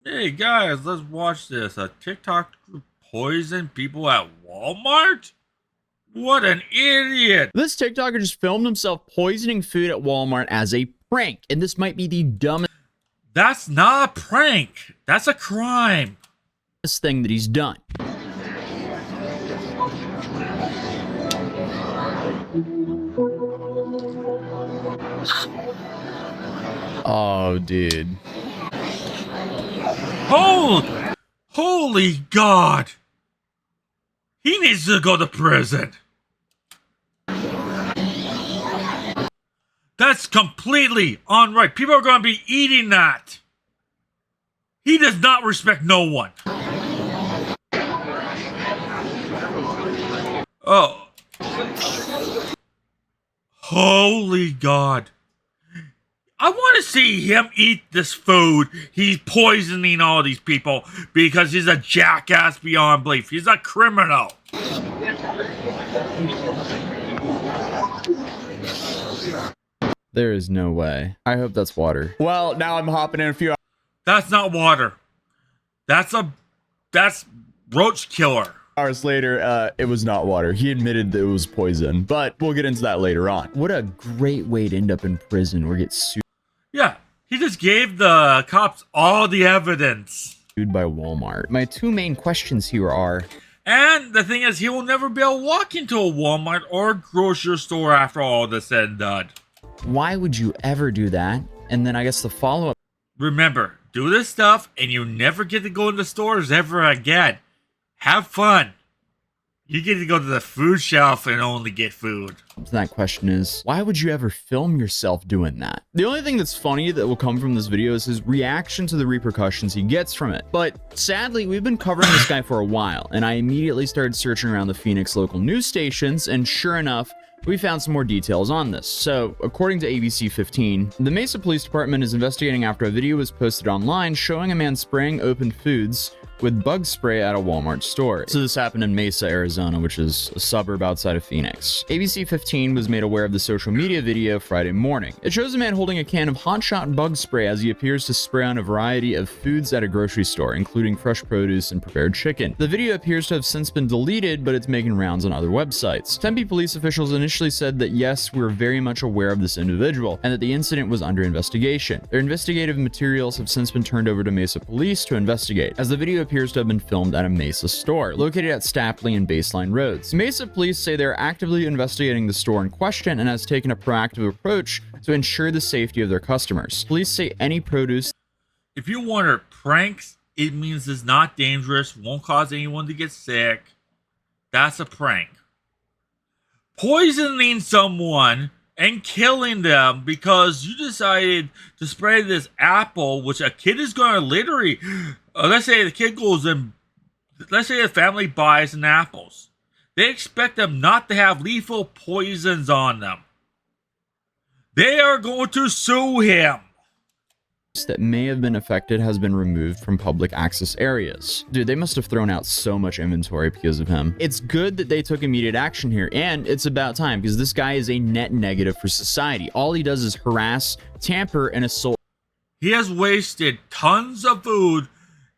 Hey guys, let's watch this. A TikTok group poisoned people at Walmart? What an idiot! This TikToker just filmed himself poisoning food at Walmart as a prank, and this might be the dumbest That's not a prank. That's a crime. thing that he's done. Oh, dude. Holy God! He needs to go to prison. That's completely unright. People are going to be eating that. He does not respect no one. Oh. Holy God. I want to see him eat this food. He's poisoning all these people because he's a jackass beyond belief. He's a criminal. There is no way. I hope that's water. Well, now I'm hopping in a few That's not water. That's roach killer. hours later. It was not water. He admitted that it was poison, but we'll get into that later on. What a great way to end up in prison or get sued Yeah, he just gave the cops all the evidence. by Walmart. My two main questions here are, And the thing is, he will never be able to walk into a Walmart or a grocery store after all this said and done. why would you ever do that? And then I guess the follow-up, Remember, do this stuff and you never get to go into stores ever again. Have fun. You get to go to the food shelf and only get food. to that question is, why would you ever film yourself doing that? The only thing that's funny that will come from this video is his reaction to the repercussions he gets from it. But sadly, we've been covering this guy for a while, and I immediately started searching around the Phoenix local news stations, and sure enough, we found some more details on this. So, according to ABC 15, the Mesa Police Department is investigating after a video was posted online showing a man spraying open foods with bug spray at a Walmart store. So this happened in Mesa, Arizona, which is a suburb outside of Phoenix. ABC 15 was made aware of the social media video Friday morning. It shows a man holding a can of Hot Shot bug spray as he appears to spray on a variety of foods at a grocery store, including fresh produce and prepared chicken. The video appears to have since been deleted, but it's making rounds on other websites. Tempe police officials initially said that yes, we're very much aware of this individual, and that the incident was under investigation. Their investigative materials have since been turned over to Mesa Police to investigate, as the video appears to have been filmed at a Mesa store, located at Stapley and Baseline Roads. Mesa Police say they're actively investigating the store in question and has taken a proactive approach to ensure the safety of their customers. Police say any produce... If you wonder, pranks, it means it's not dangerous, won't cause anyone to get sick. That's a prank. Poisoning someone and killing them because you decided to spray this apple, which a kid is going to literally... let's say the kid goes and... Let's say the family buys an apples. They expect them not to have lethal poisons on them. They are going to sue him. that may have been affected has been removed from public access areas. Dude, they must have thrown out so much inventory because of him. It's good that they took immediate action here, and it's about time because this guy is a net negative for society. All he does is harass, tamper, and assault. He has wasted tons of food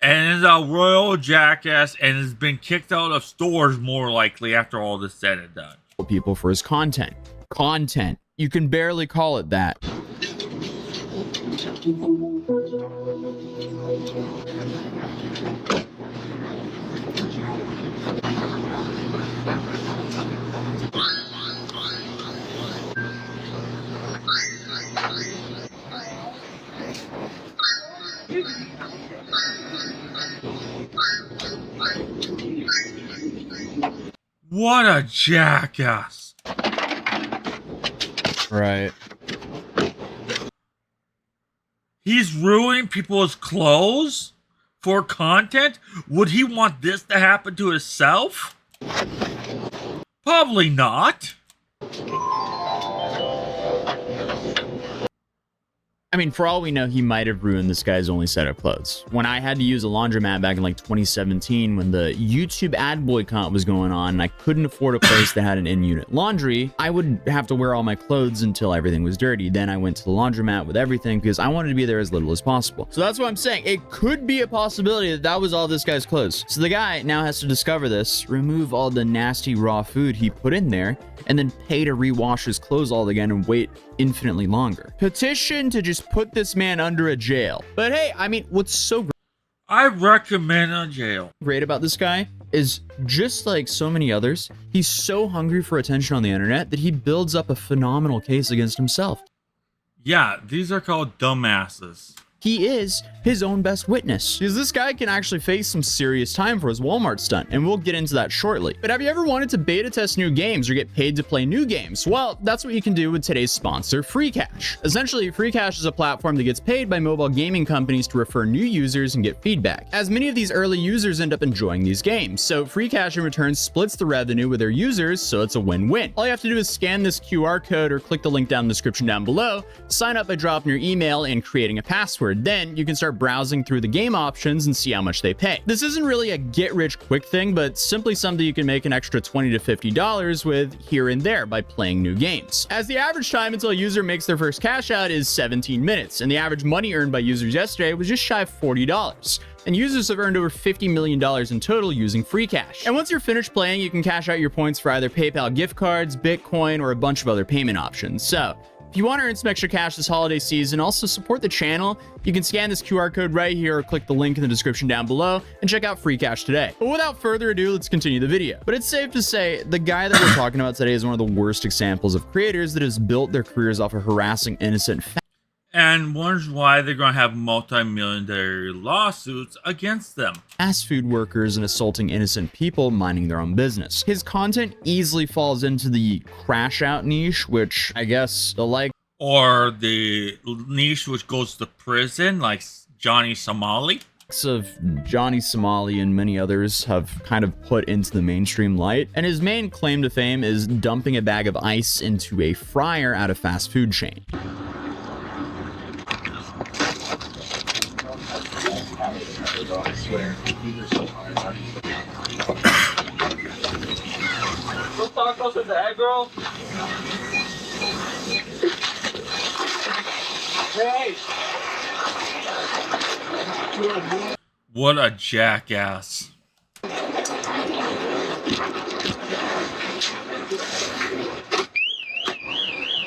and is a royal jackass and has been kicked out of stores more likely after all this said and done. People for his content. Content. You can barely call it that. What a jackass. Right. He's ruining people's clothes for content? Would he want this to happen to himself? Probably not. I mean, for all we know, he might have ruined this guy's only set of clothes. When I had to use a laundromat back in like 2017, when the YouTube ad boycott was going on and I couldn't afford a place that had an in-unit laundry, I would have to wear all my clothes until everything was dirty. Then I went to the laundromat with everything because I wanted to be there as little as possible. So that's what I'm saying. It could be a possibility that that was all this guy's clothes. So the guy now has to discover this, remove all the nasty raw food he put in there, and then pay to rewash his clothes all again and wait infinitely longer. Petition to just put this man under a jail. But hey, I mean, what's so I recommend a jail. great about this guy is, just like so many others, he's so hungry for attention on the internet that he builds up a phenomenal case against himself. Yeah, these are called dumbasses. He is his own best witness, because this guy can actually face some serious time for his Walmart stunt, and we'll get into that shortly. But have you ever wanted to beta test new games or get paid to play new games? Well, that's what you can do with today's sponsor, FreeCash. Essentially, FreeCash is a platform that gets paid by mobile gaming companies to refer new users and get feedback, as many of these early users end up enjoying these games. So FreeCash in return splits the revenue with their users, so it's a win-win. All you have to do is scan this QR code or click the link down in the description down below, sign up by dropping your email and creating a password. Then you can start browsing through the game options and see how much they pay. This isn't really a get-rich-quick thing, but simply something you can make an extra $20 to $50 with here and there by playing new games. As the average time until a user makes their first cash out is 17 minutes, and the average money earned by users yesterday was just shy of $40. And users have earned over $50 million in total using FreeCash. And once you're finished playing, you can cash out your points for either PayPal gift cards, Bitcoin, or a bunch of other payment options. So if you want to earn some extra cash this holiday season, also support the channel, you can scan this QR code right here or click the link in the description down below and check out FreeCash today. But without further ado, let's continue the video. But it's safe to say the guy that we're talking about today is one of the worst examples of creators that has built their careers off of harassing innocent And wonders why they're going to have multi-million-dollar lawsuits against them. fast food workers and assaulting innocent people minding their own business. His content easily falls into the crash out niche, which I guess the like Or the niche which goes to prison, like Johnny Somali. of Johnny Somali and many others have kind of put into the mainstream light. And his main claim to fame is dumping a bag of ice into a fryer at a fast food chain. Those tacos with the egg roll? Hey! What a jackass.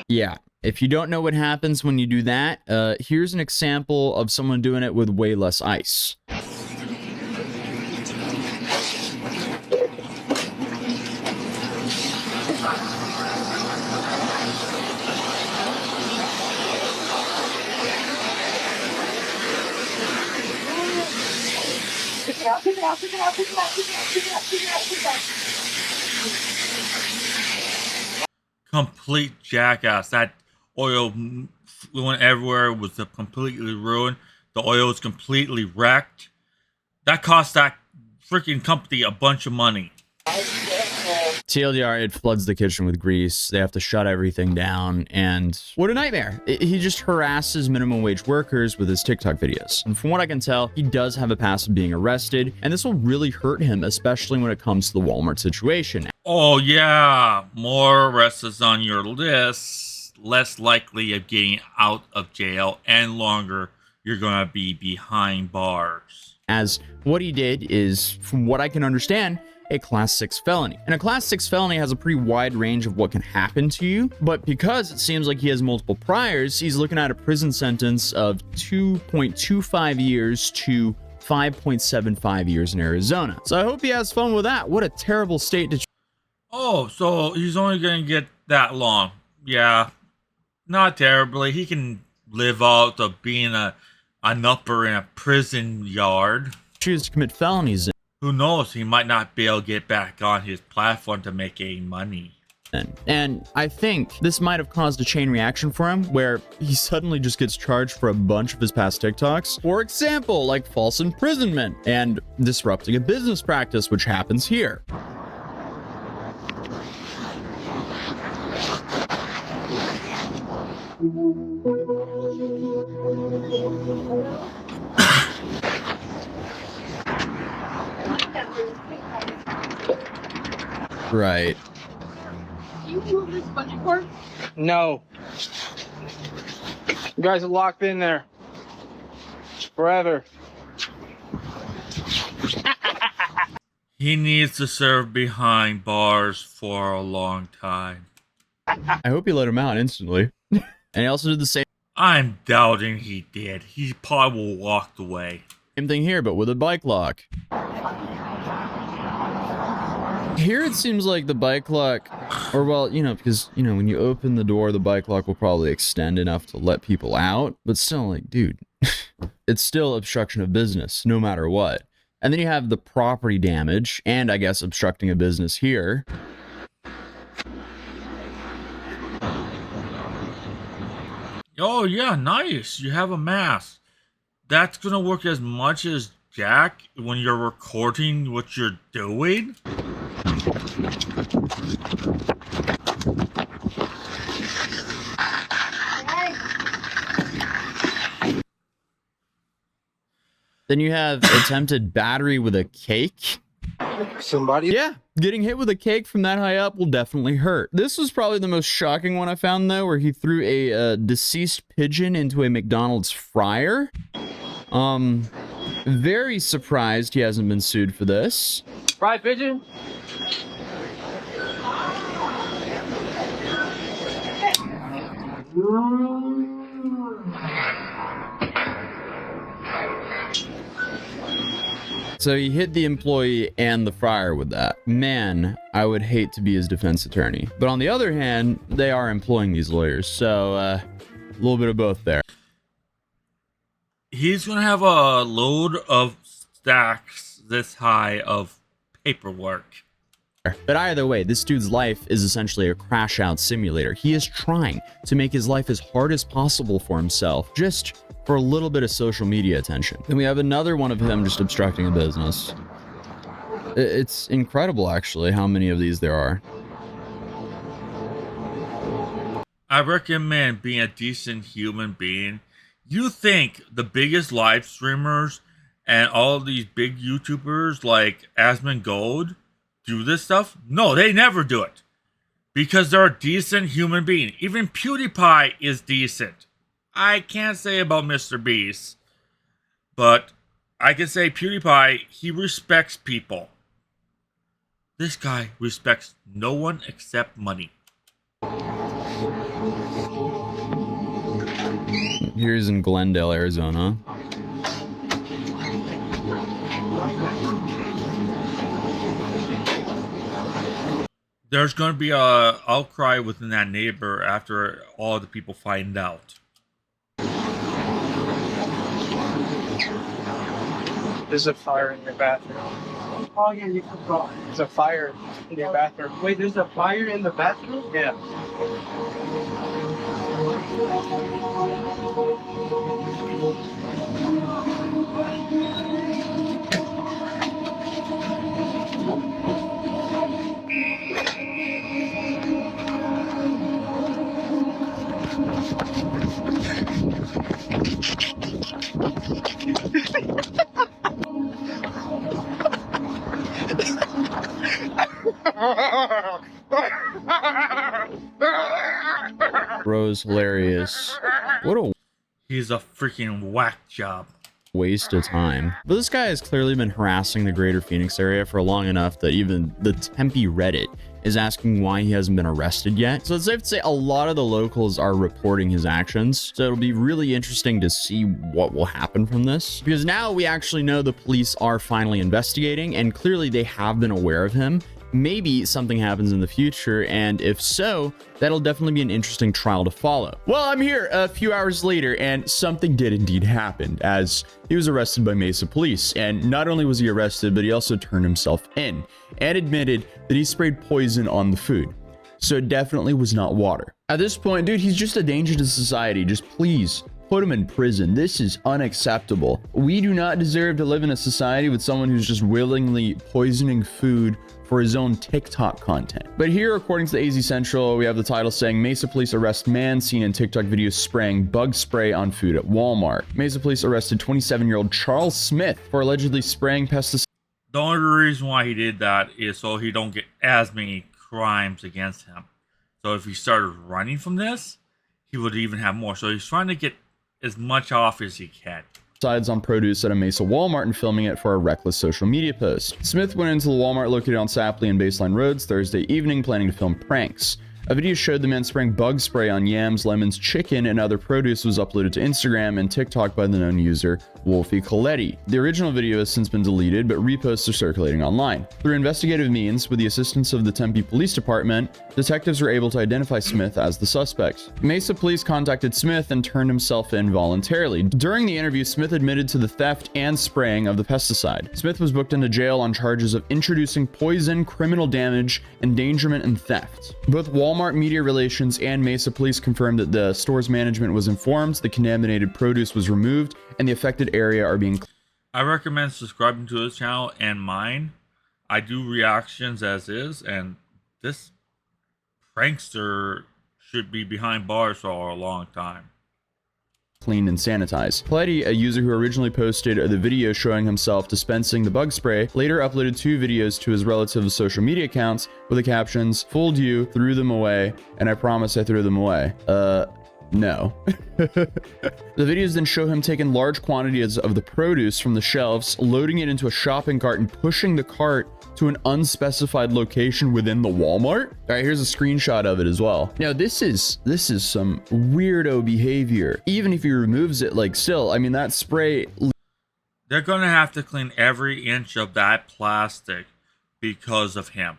Yeah. If you don't know what happens when you do that, here's an example of someone doing it with way less ice. Complete jackass. That oil went everywhere, was completely ruined. The oil was completely wrecked. That cost that freaking company a bunch of money. TLDR, it floods the kitchen with grease. They have to shut everything down, and what a nightmare. He just harasses minimum wage workers with his TikTok videos. And from what I can tell, he does have a past of being arrested, and this will really hurt him, especially when it comes to the Walmart situation. Oh yeah, more arrests on your list, less likely of getting out of jail, and longer you're gonna be behind bars. As what he did is, from what I can understand, a class 6 felony. And a class 6 felony has a pretty wide range of what can happen to you, but because it seems like he has multiple priors, he's looking at a prison sentence of 2.25 years to 5.75 years in Arizona. So I hope he has fun with that. What a terrible state to... Oh, so he's only gonna get that long. Yeah, not terribly. He can live out of being an upper in a prison yard. choose to commit felonies in. Who knows? He might not be able to get back on his platform to make any money. And I think this might have caused a chain reaction for him, where he suddenly just gets charged for a bunch of his past TikToks. For example, like false imprisonment and disrupting a business practice, which happens here. Right. You move this bungee cord? No. You guys are locked in there. Forever. He needs to serve behind bars for a long time. I hope he let him out instantly. And he also did the same I'm doubting he did. He probably walked away. thing here, but with a bike lock. Here it seems like the bike lock, or well, you know, because, you know, when you open the door, the bike lock will probably extend enough to let people out. But still, like, dude, it's still obstruction of business, no matter what. And then you have the property damage, and I guess obstructing a business here. Oh, yeah, nice. You have a mask. That's going to work as much as Jack when you're recording what you're doing. Then you have attempted battery with a cake. Somebody? Yeah, getting hit with a cake from that high up will definitely hurt. This was probably the most shocking one I found, though, where he threw a deceased pigeon into a McDonald's fryer. Very surprised he hasn't been sued for this. Fried pigeon? So he hit the employee and the fryer with that. Man, I would hate to be his defense attorney. But on the other hand, they are employing these lawyers, so a little bit of both there. He's going to have a load of stacks this high of paperwork. But either way, this dude's life is essentially a crash out simulator. He is trying to make his life as hard as possible for himself, just for a little bit of social media attention. Then we have another one of him just obstructing a business. It's incredible, actually, how many of these there are. I recommend being a decent human being. You think the biggest live streamers and all these big YouTubers like Asmongold do this stuff? No, they never do it. Because they're a decent human being. Even PewDiePie is decent. I can't say about Mr. Beast. But I can say PewDiePie, he respects people. This guy respects no one except money. Here's in Glendale, Arizona. There's going to be a outcry within that neighbor after all the people find out. There's a fire in your bathroom. Oh yeah, you forgot. There's a fire in your bathroom. Wait, there's a fire in the bathroom? Yeah. Bro's hilarious. What a He's a freaking whack job. waste of time. But this guy has clearly been harassing the greater Phoenix area for long enough that even the Tempe Reddit is asking why he hasn't been arrested yet. So it's safe to say a lot of the locals are reporting his actions. So it'll be really interesting to see what will happen from this. Because now we actually know the police are finally investigating, and clearly they have been aware of him. Maybe something happens in the future, and if so, that'll definitely be an interesting trial to follow. Well, I'm here a few hours later, and something did indeed happen, as he was arrested by Mesa police. And not only was he arrested, but he also turned himself in and admitted that he sprayed poison on the food. So it definitely was not water. At this point, dude, he's just a danger to society. Just please Put him in prison. This is unacceptable. We do not deserve to live in a society with someone who's just willingly poisoning food for his own TikTok content. But here, according to the AZ Central, we have the title saying Mesa police arrest man seen in TikTok video spraying bug spray on food at Walmart. Mesa police arrested 27-year-old Charles Smith for allegedly spraying pesticides. The only reason why he did that is so he don't get as many crimes against him. So if he started running from this, he would even have more. So he's trying to get as much off as he can. On produce at a Mesa Walmart and filming it for a reckless social media post. Smith went into the Walmart located on Sapley and Baseline Roads Thursday evening planning to film pranks. A video showed the man spraying bug spray on yams, lemons, chicken, and other produce was uploaded to Instagram and TikTok by the known user Wolfie Coletti. The original video has since been deleted, but reposts are circulating online. Through investigative means, with the assistance of the Tempe Police Department, detectives were able to identify Smith as the suspect. Mesa police contacted Smith and turned himself in voluntarily. During the interview, Smith admitted to the theft and spraying of the pesticide. Smith was booked into jail on charges of introducing poison, criminal damage, endangerment, and theft. Both Walmart Media Relations and Mesa Police confirmed that the store's management was informed, the contaminated produce was removed, and the affected area are being... I recommend subscribing to this channel and mine. I do reactions as is, and this prankster should be behind bars for a long time. Cleaned and sanitized. Coletti, a user who originally posted the video showing himself dispensing the bug spray, later uploaded 2 videos to his relatives' social media accounts with the captions, "Fooled you, threw them away, and I promise I threw them away." No. The videos then show him taking large quantities of the produce from the shelves, loading it into a shopping cart, and pushing the cart to an unspecified location within the Walmart. All right, here's a screenshot of it as well. Now, this is some weirdo behavior. Even if he removes it, like, still, I mean, that spray... They're going to have to clean every inch of that plastic because of him.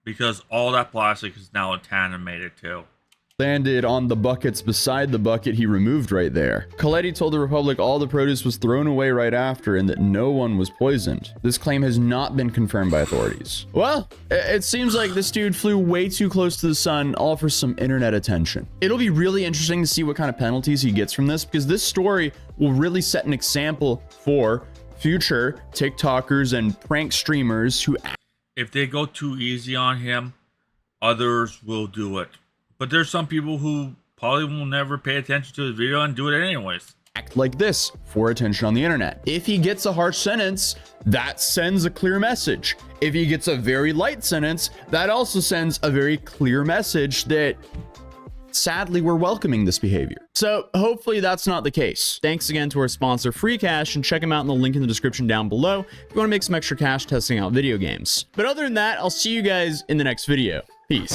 Because all that plastic is now contaminated too. Landed on the buckets beside the bucket he removed right there. Coletti told the Republic all the produce was thrown away right after and that no one was poisoned. This claim has not been confirmed by authorities. Well, it seems like this dude flew way too close to the sun, all for some internet attention. It'll be really interesting to see what kind of penalties he gets from this, because this story will really set an example for future TikTokers and prank streamers who... If they go too easy on him, others will do it. But there's some people who probably will never pay attention to the video and do it anyways. Act like this for attention on the internet. If he gets a harsh sentence, that sends a clear message. If he gets a very light sentence, that also sends a very clear message that sadly we're welcoming this behavior. So hopefully that's not the case. Thanks again to our sponsor Free Cash, and check them out in the link in the description down below if you want to make some extra cash testing out video games. But other than that, I'll see you guys in the next video. Peace.